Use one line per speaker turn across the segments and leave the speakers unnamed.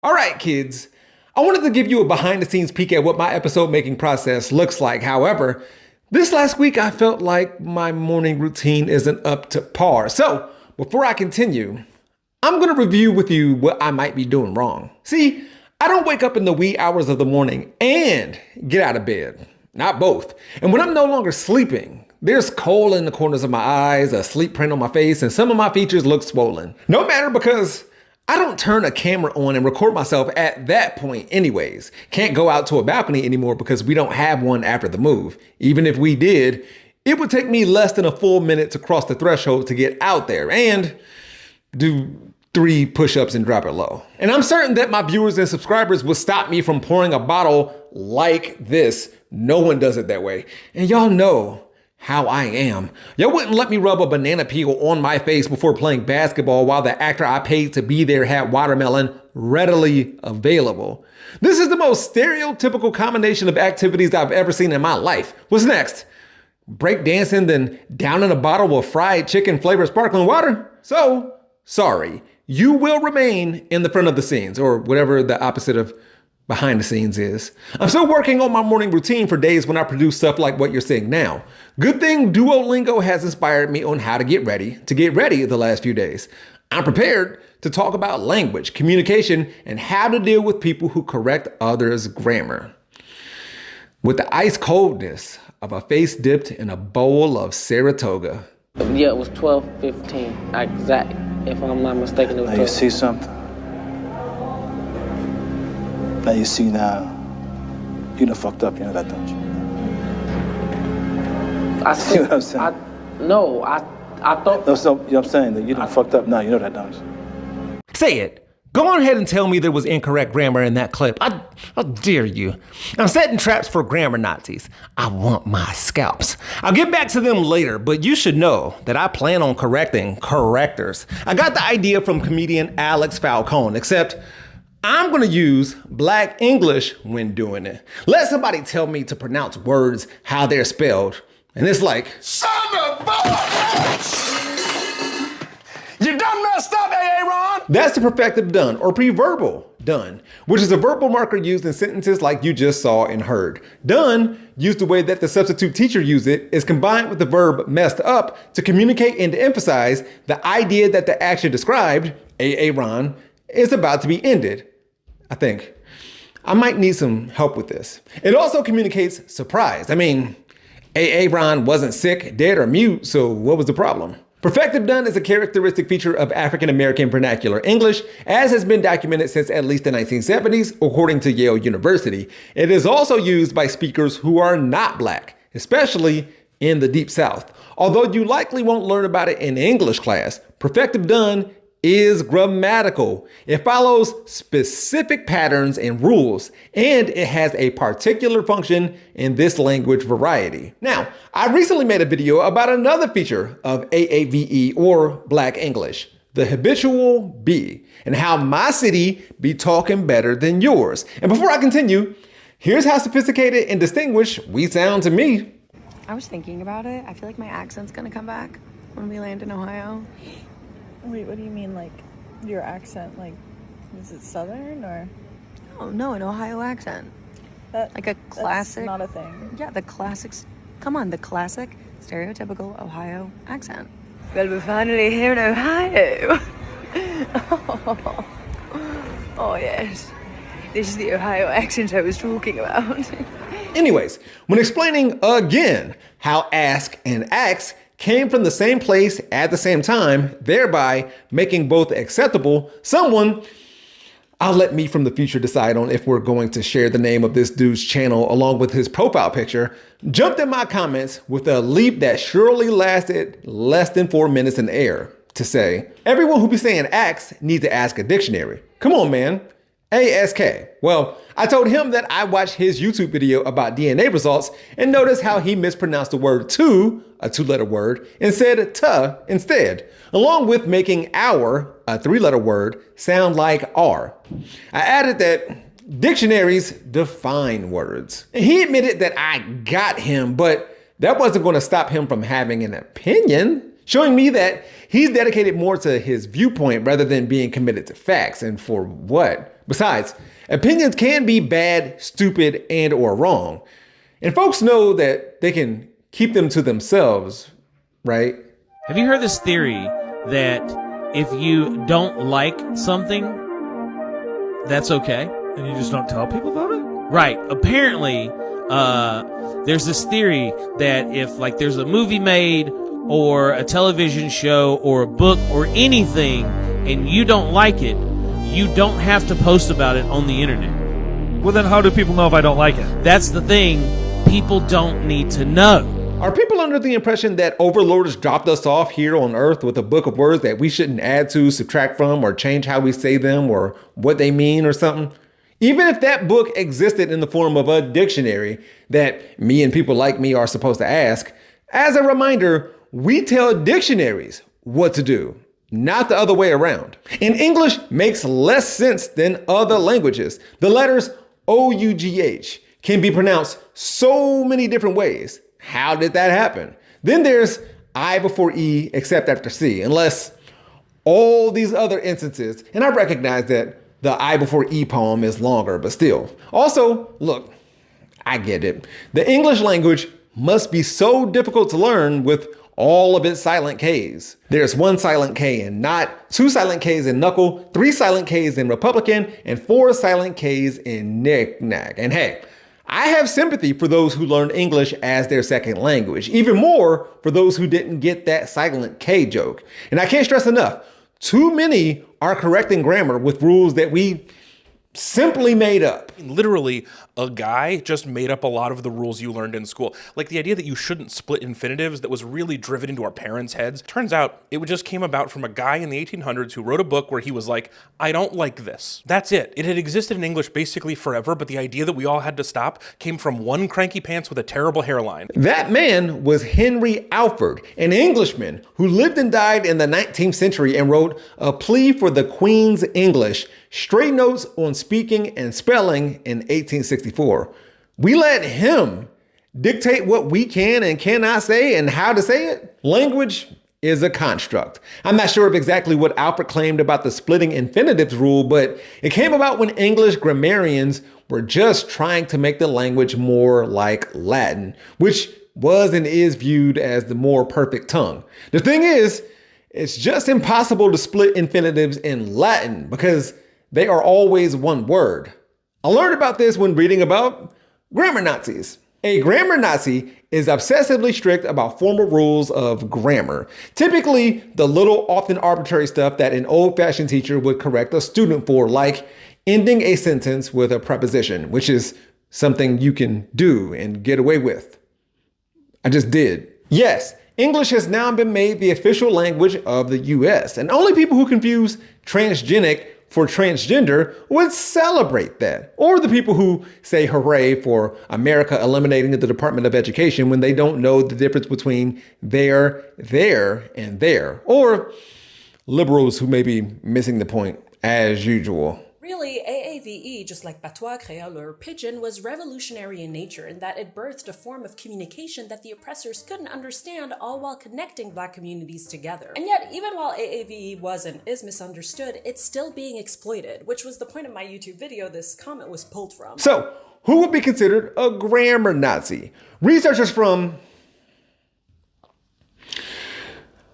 All right, kids. I wanted to give you a behind-the-scenes peek at what my episode making process looks like. However, this last week I felt like my morning routine isn't up to par. So, before I continue, I'm going to review with you what I might be doing wrong. See, I don't wake up in the wee hours of the morning and get out of bed. Not both. And when I'm no longer sleeping, there's kohl in the corners of my eyes, a sleep print on my face, and some of my features look swollen. No matter, because I don't turn a camera on and record myself at that point anyways. Can't go out to a balcony anymore because we don't have one after the move. Even if we did, it would take me less than a full minute to cross the threshold to get out there and do 3 push-ups and drop it low. And I'm certain that my viewers and subscribers will stop me from pouring a bottle like this. No one does it that way. And y'all know how I am. Y'all wouldn't let me rub a banana peel on my face before playing basketball while the actor I paid to be there had watermelon readily available. This is the most stereotypical combination of activities I've ever seen in my life. What's next? Break dancing, then downing a bottle of fried chicken flavored sparkling water? So, sorry. You will remain in the front of the scenes, or whatever the opposite of behind the scenes is. I'm still working on my morning routine for days when I produce stuff like what you're seeing now. Good thing Duolingo has inspired me on how to get ready the last few days. I'm prepared to talk about language, communication, and how to deal with people who correct others' grammar. With the ice coldness of a face dipped in a bowl of Saratoga.
Yeah, it was 12:15, exact. If I'm not mistaken, it was 12.
Now you see something? Now you see now, you done fucked up, you know that, don't you?
I
See what I'm saying?
I thought...
No, so, you know what I'm saying? That you done fucked up now, you know that, don't you?
Say it. Go on ahead and tell me there was incorrect grammar in that clip. I dare you. I'm setting traps for grammar Nazis. I want my scalps. I'll get back to them later, but you should know that I plan on correcting correctors. I got the idea from comedian Alex Falcone, except I'm gonna use Black English when doing it. Let somebody tell me to pronounce words how they're spelled. And it's like,
Son of a bitch! You done messed up, Aaron!
that's the perfective done, or preverbal done, which is a verbal marker used in sentences like you just saw and heard. Done, used the way that the substitute teacher used it, is combined with the verb messed up to communicate and to emphasize the idea that the action described, Aaron, is about to be ended. I think. I might need some help with this. It also communicates surprise. I mean, Aaron wasn't sick, dead, or mute, so what was the problem? Perfective done is a characteristic feature of African American vernacular English, as has been documented since at least the 1970s, according to Yale University. It is also used by speakers who are not Black, especially in the Deep South. Although you likely won't learn about it in English class, perfective done is grammatical. It follows specific patterns and rules, and it has a particular function in this language variety. Now, I recently made a video about another feature of AAVE, or Black English, the habitual be, and how my city be talking better than yours. And before I continue, here's how sophisticated and distinguished we sound to me.
I was thinking about it. I feel like my accent's gonna come back when we land in Ohio.
Wait, what do you mean, like, your accent, like, is it Southern, or?
Oh, no, an Ohio accent. Like a classic.
That's not a thing.
Yeah, the classics. Come on, the classic, stereotypical Ohio accent. Well, we're finally here in Ohio. Oh, yes. This is the Ohio accent I was talking about.
Anyways, when explaining again how ask and ax came from the same place at the same time, thereby making both acceptable, I'll let me from the future decide on if we're going to share the name of this dude's channel along with his profile picture, jumped in my comments with a leap that surely lasted less than 4 minutes in the air to say, everyone who be saying ax needs to ask a dictionary. Come on, man. ASK. Well, I told him that I watched his YouTube video about DNA results and noticed how he mispronounced the word to, a 2-letter word, and said tuh instead, along with making our, a 3-letter word, sound like are. I added that dictionaries define words. And he admitted that I got him, but that wasn't going to stop him from having an opinion, showing me that he's dedicated more to his viewpoint rather than being committed to facts. And for what? Besides, opinions can be bad, stupid, and or wrong. And folks know that they can keep them to themselves, right?
Have you heard this theory that if you don't like something, that's okay?
And you just don't tell people about it?
Right. Apparently, there's this theory that if like there's a movie made or a television show or a book or anything and you don't like it, you don't have to post about it on the internet.
Well, then how do people know if I don't like it?
That's the thing. People don't need to know.
Are people under the impression that overlords dropped us off here on Earth with a book of words that we shouldn't add to, subtract from, or change how we say them or what they mean or something? Even if that book existed in the form of a dictionary that me and people like me are supposed to ask, as a reminder, we tell dictionaries what to do, not the other way around. And English makes less sense than other languages. The letters O-U-G-H can be pronounced so many different ways. How did that happen? Then there's I before E except after C, unless all these other instances, and I recognize that the I before E poem is longer, but still. Also, look, I get it. The English language must be so difficult to learn with all of its silent Ks. There's one silent K in not, two silent Ks in knuckle, three silent Ks in Republican, and four silent Ks in knick-knack. And hey, I have sympathy for those who learned English as their second language, even more for those who didn't get that silent K joke. And I can't stress enough, too many are correcting grammar with rules that we simply made up.
Literally, a guy just made up a lot of the rules you learned in school. Like the idea that you shouldn't split infinitives that was really driven into our parents' heads. Turns out it just came about from a guy in the 1800s who wrote a book where he was like, I don't like this. That's it. It had existed in English basically forever, but the idea that we all had to stop came from one cranky pants with a terrible hairline.
That man was Henry Alford, an Englishman who lived and died in the 19th century and wrote A Plea for the Queen's English, Straight Notes on Speaking and Spelling in 1864. We let him dictate what we can and cannot say and how to say it. Language is a construct. I'm not sure of exactly what Alfred claimed about the splitting infinitives rule, but it came about when English grammarians were just trying to make the language more like Latin, which was and is viewed as the more perfect tongue. The thing is, it's just impossible to split infinitives in Latin because they are always one word. I learned about this when reading about grammar Nazis. A grammar Nazi is obsessively strict about formal rules of grammar. Typically, the little, often arbitrary stuff that an old-fashioned teacher would correct a student for, like ending a sentence with a preposition, which is something you can do and get away with. I just did. Yes, English has now been made the official language of the US, and only people who confuse transgenic for transgender would celebrate that. Or the people who say hooray for America eliminating the Department of Education when they don't know the difference between there, and there. Or liberals who may be missing the point as usual.
Really, AAVE, just like patois créole or pidgin, was revolutionary in nature in that it birthed a form of communication that the oppressors couldn't understand, all while connecting Black communities together. And yet, even while AAVE was and is misunderstood, it's still being exploited, which was the point of my YouTube video this comment was pulled from.
So, who would be considered a grammar Nazi? Researchers from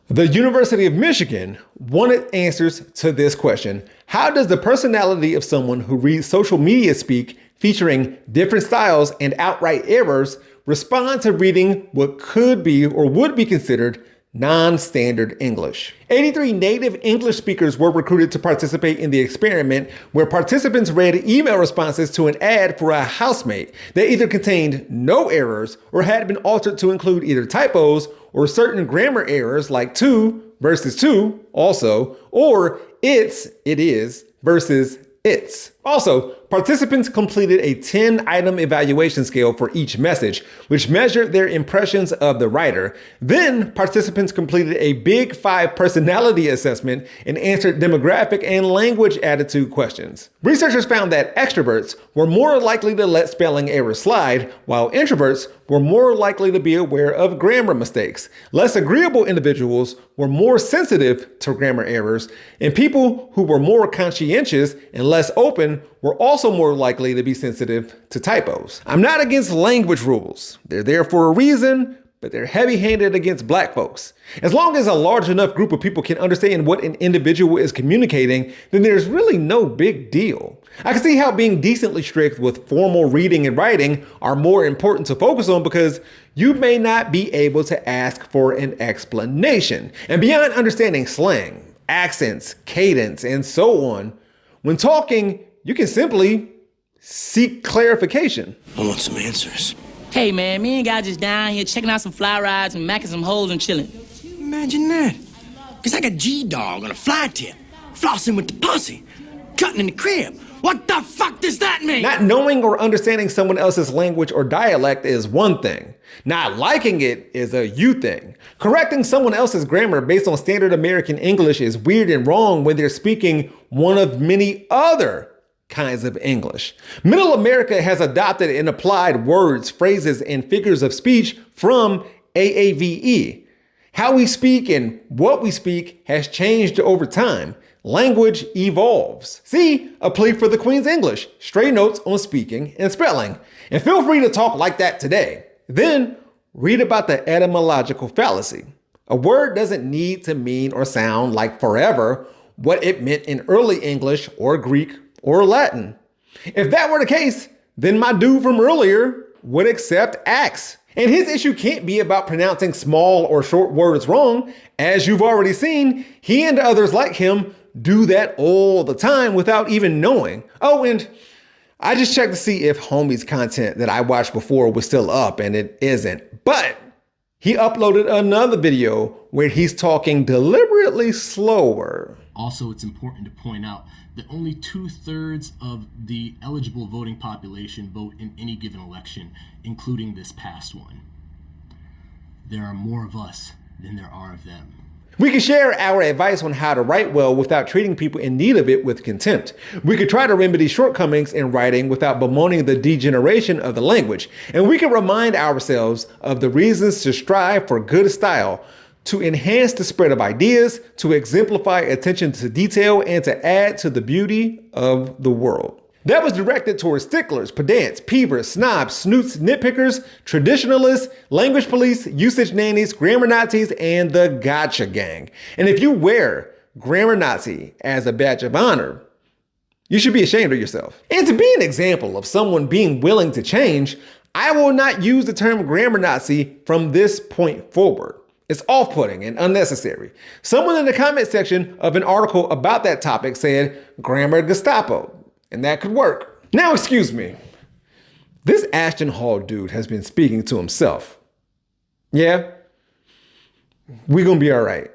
the University of Michigan wanted answers to this question. How does the personality of someone who reads social media speak featuring different styles and outright errors respond to reading what could be or would be considered non-standard English? 83 native English speakers were recruited to participate in the experiment, where participants read email responses to an ad for a housemate that either contained no errors or had been altered to include either typos or certain grammar errors like to versus to also, or it is versus it's. Also, participants completed a 10-item evaluation scale for each message, which measured their impressions of the writer. Then, participants completed a Big Five personality assessment and answered demographic and language attitude questions. Researchers found that extroverts were more likely to let spelling errors slide, while introverts were more likely to be aware of grammar mistakes. Less agreeable individuals were more sensitive to grammar errors, and people who were more conscientious and less open were also more likely to be sensitive to typos. I'm not against language rules. They're there for a reason, but they're heavy-handed against black folks. As long as a large enough group of people can understand what an individual is communicating, then there's really no big deal. I can see how being decently strict with formal reading and writing are more important to focus on because you may not be able to ask for an explanation. And beyond understanding slang, accents, cadence, and so on, when talking, you can simply seek clarification.
I want some answers.
Hey man, me and guy just down here checking out some fly rides and macking some holes and chilling.
Imagine that. It's like a G-dog on a fly tip, flossing with the pussy, cutting in the crib. What the fuck does that mean?
Not knowing or understanding someone else's language or dialect is one thing. Not liking it is a you thing. Correcting someone else's grammar based on standard American English is weird and wrong when they're speaking one of many other kinds of English. Middle America has adopted and applied words, phrases, and figures of speech from AAVE. How we speak and what we speak has changed over time. Language evolves. See a plea for the Queen's English, stray notes on speaking and spelling. And feel free to talk like that today. Then read about the etymological fallacy. A word doesn't need to mean or sound like forever what it meant in early English or Greek or Latin. If that were the case, then my dude from earlier would accept axe. And his issue can't be about pronouncing small or short words wrong. As you've already seen, he and others like him do that all the time without even knowing. Oh, and I just checked to see if Homie's content that I watched before was still up, and it isn't. But he uploaded another video where he's talking deliberately slower.
Also, it's important to point out that only 2/3 of the eligible voting population vote in any given election, including this past one. There are more of us than there are of them.
We could share our advice on how to write well without treating people in need of it with contempt. We could try to remedy shortcomings in writing without bemoaning the degeneration of the language. And we can remind ourselves of the reasons to strive for good style, to enhance the spread of ideas, to exemplify attention to detail, and to add to the beauty of the world. That was directed towards sticklers, pedants, peevers, snobs, snoots, nitpickers, traditionalists, language police, usage nannies, grammar Nazis, and the gotcha gang. And if you wear grammar Nazi as a badge of honor, you should be ashamed of yourself. And to be an example of someone being willing to change, I will not use the term grammar Nazi from this point forward. It's off-putting and unnecessary. Someone in the comment section of an article about that topic said grammar Gestapo. And that could work. Now, excuse me. This Ashton Hall dude has been speaking to himself. Yeah, we're gonna be all right.